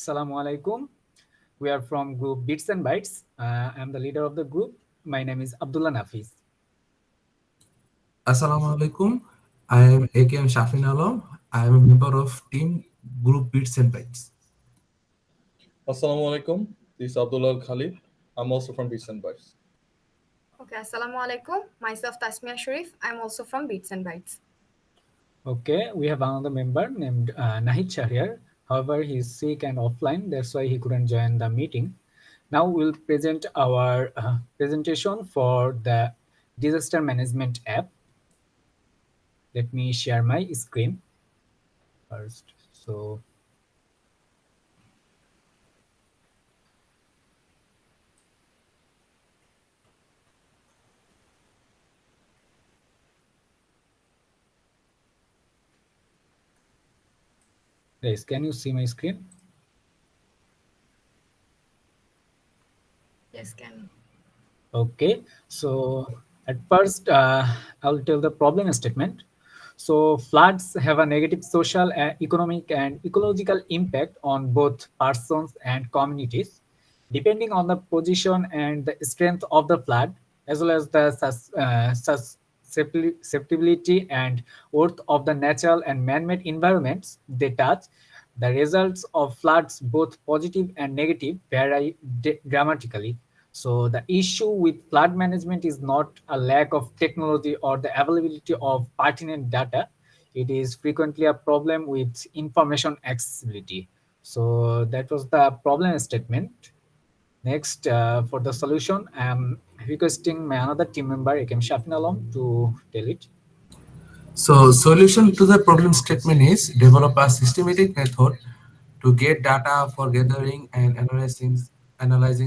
Assalamu alaikum. We are from group Bits and Bytes. I'm the leader of the group. My name is Abdullah Nafiz. Assalamu alaikum. I am AKM Shafin Alam. I am a member of team group Beats and Bytes. Assalamu alaikum. This is Abdullah Khalid. I'm also from Beats and Bytes. Okay, Assalamu alaikum. Myself Tasmia Sharif. I'm also from Beats and Bytes. Okay, we have another member named Nahid Shahriar. However, he is sick and offline. That's why he couldn't join the meeting. Now we'll present our presentation for the disaster management app. Let me share my screen first. So guys, can you see my screen? Yes, can. Okay, so at first, I'll tell the problem statement. So floods have a negative social, economic, and ecological impact on both persons and communities, depending on the position and the strength of the flood, as well as the susceptibility and worth of the natural and man-made environments they touch. The results of floods, both positive and negative, vary dramatically. So the issue with flood management is not a lack of technology or the availability of pertinent data. It is frequently a problem with information accessibility. So that was the problem statement. Next, for the solution, I'm requesting my another team member, Akem Shafin Alam, to tell it. So, solution to the problem statement is develop a systematic method to get data for gathering and analyzing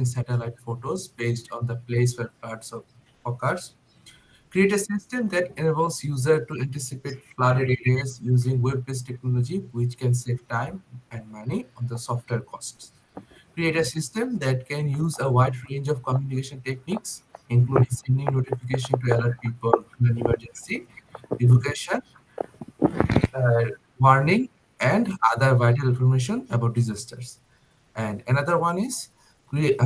satellite photos based on the place where floods occurs. Create a system that enables user to anticipate flooded areas using web-based technology, which can save time and money on the software costs. Create a system that can use a wide range of communication techniques, including sending notification to alert people in an emergency, evacuation, uh, warning, and other vital information about disasters. And another one is create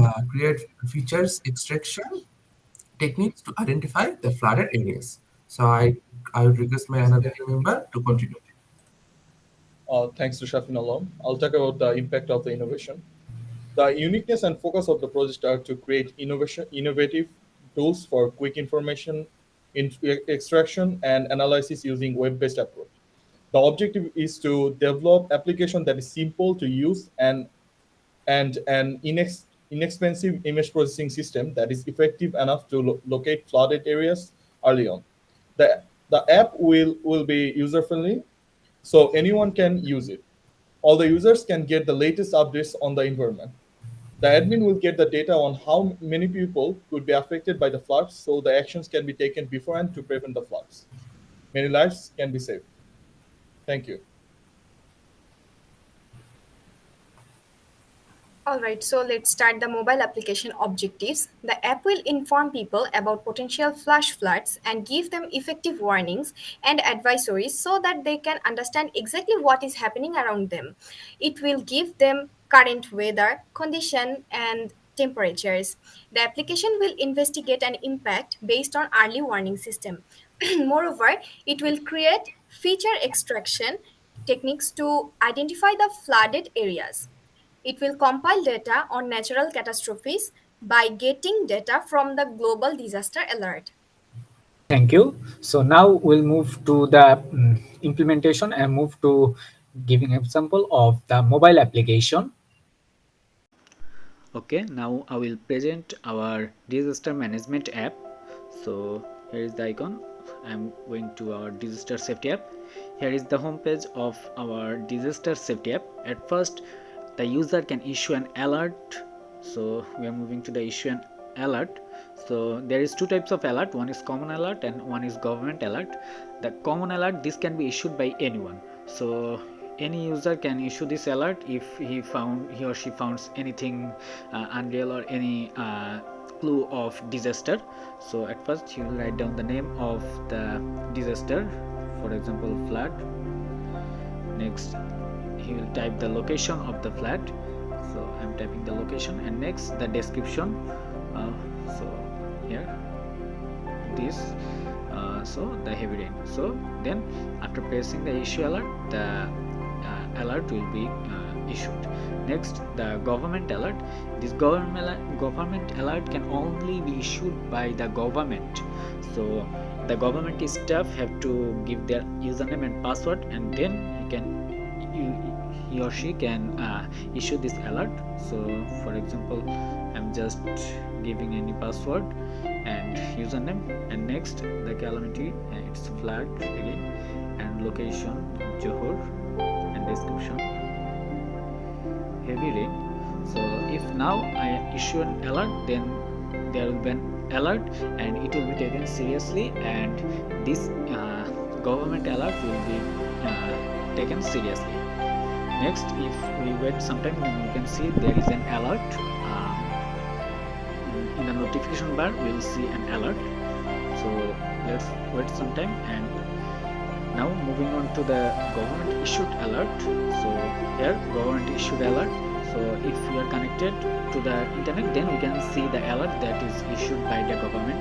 features extraction techniques to identify the flooded areas. So I would request my another team member to continue. Thanks to Shafin Alam. I'll talk about the impact of the innovation. The uniqueness and focus of the project are to create innovative tools for quick information extraction and analysis using web-based approach. The objective is to develop application that is simple to use and an inexpensive image processing system that is effective enough to locate flooded areas early on. The app will be user friendly, so anyone can use it. All the users can get the latest updates on the environment. The admin will get the data on how many people could be affected by the floods, so the actions can be taken beforehand to prevent the floods. Many lives can be saved. Thank you. Alright, so let's start the mobile application objectives. The app will inform people about potential flash floods and give them effective warnings and advisories so that they can understand exactly what is happening around them. It will give them current weather, condition, and temperatures. The application will investigate an impact based on early warning system. Moreover, it will create feature extraction techniques to identify the flooded areas. It will compile data on natural catastrophes by getting data from the Global Disaster Alert. Thank you. So now we'll move to the implementation and move to giving example of the mobile application. Okay, now I will present our disaster management app. So here is the icon. I'm going to our disaster safety app. Here is the home page of our disaster safety app. At first, the user can issue an alert. So we are moving to the issue an alert. So there is two types of alert. One is common alert and one is government alert. The common alert, this can be issued by anyone. So any user can issue this alert if he or she founds anything unreal or any clue of disaster. So at first he will write down the name of the disaster, for example flood. Next he will type the location of the flood So I'm typing the location, and next the description. So here this, so the heavy rain. So then after pressing the issue alert, the alert will be issued. Next, the government alert. This government alert can only be issued by the government. So the government staff have to give their username and password, and then he or she can issue this alert. So for example, I'm just giving any password and username, and next the calamity, it's flood again, and location Johor, and description heavy rain. So if now I issue an alert, then there will be an alert and it will be taken seriously, and this government alert will be taken seriously. Next, if we wait some time, then you can see there is an alert. In the notification bar we will see an alert. So let's wait some time, and now moving on to the government issued alert. So here government issued alert. So if we are connected to the internet, then we can see the alert that is issued by the government.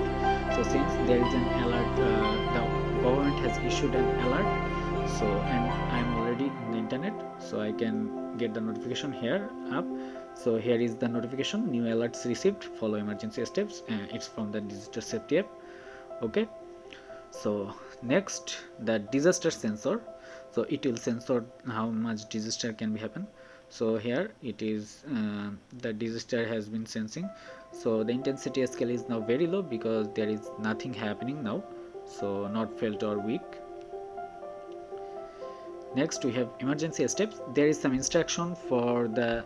So since there is an alert, the government has issued an alert, so and I'm already in the internet, so I can get the notification here up. So here is the notification: new alerts received, follow emergency steps, and it's from the disaster safety app. Okay, so next, the disaster sensor. So it will sensor how much disaster can be happen. So here it is, the disaster has been sensing. So the intensity scale is now very low because there is nothing happening now, so not felt or weak. Next we have emergency steps. There is some instruction for the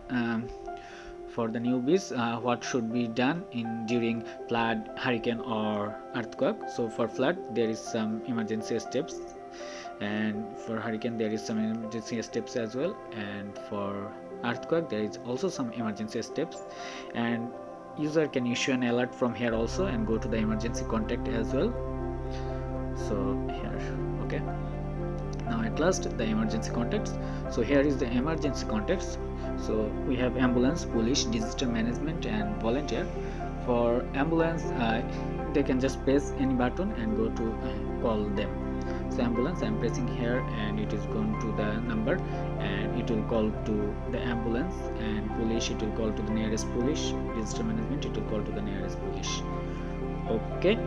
newbies, what should be done in during flood, hurricane or earthquake. So for flood there is some emergency steps, and for hurricane there is some emergency steps as well, and for earthquake there is also some emergency steps, and user can issue an alert from here also and go to the emergency contact as well. So here, okay, now at last the emergency contacts. So here is the emergency contacts. So we have ambulance, police, disaster management and volunteer. For ambulance, they can just press any button and go to call them. So ambulance, I'm pressing here and it is going to the number and it will call to the ambulance, and police, it will call to the nearest police. Disaster management, it will call to the nearest police. Okay,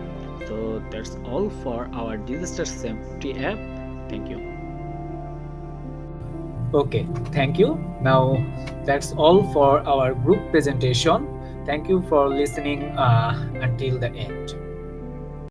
so that's all for our disaster safety app. Thank you. Okay, thank you. Now that's all for our group presentation. Thank you for listening until the end.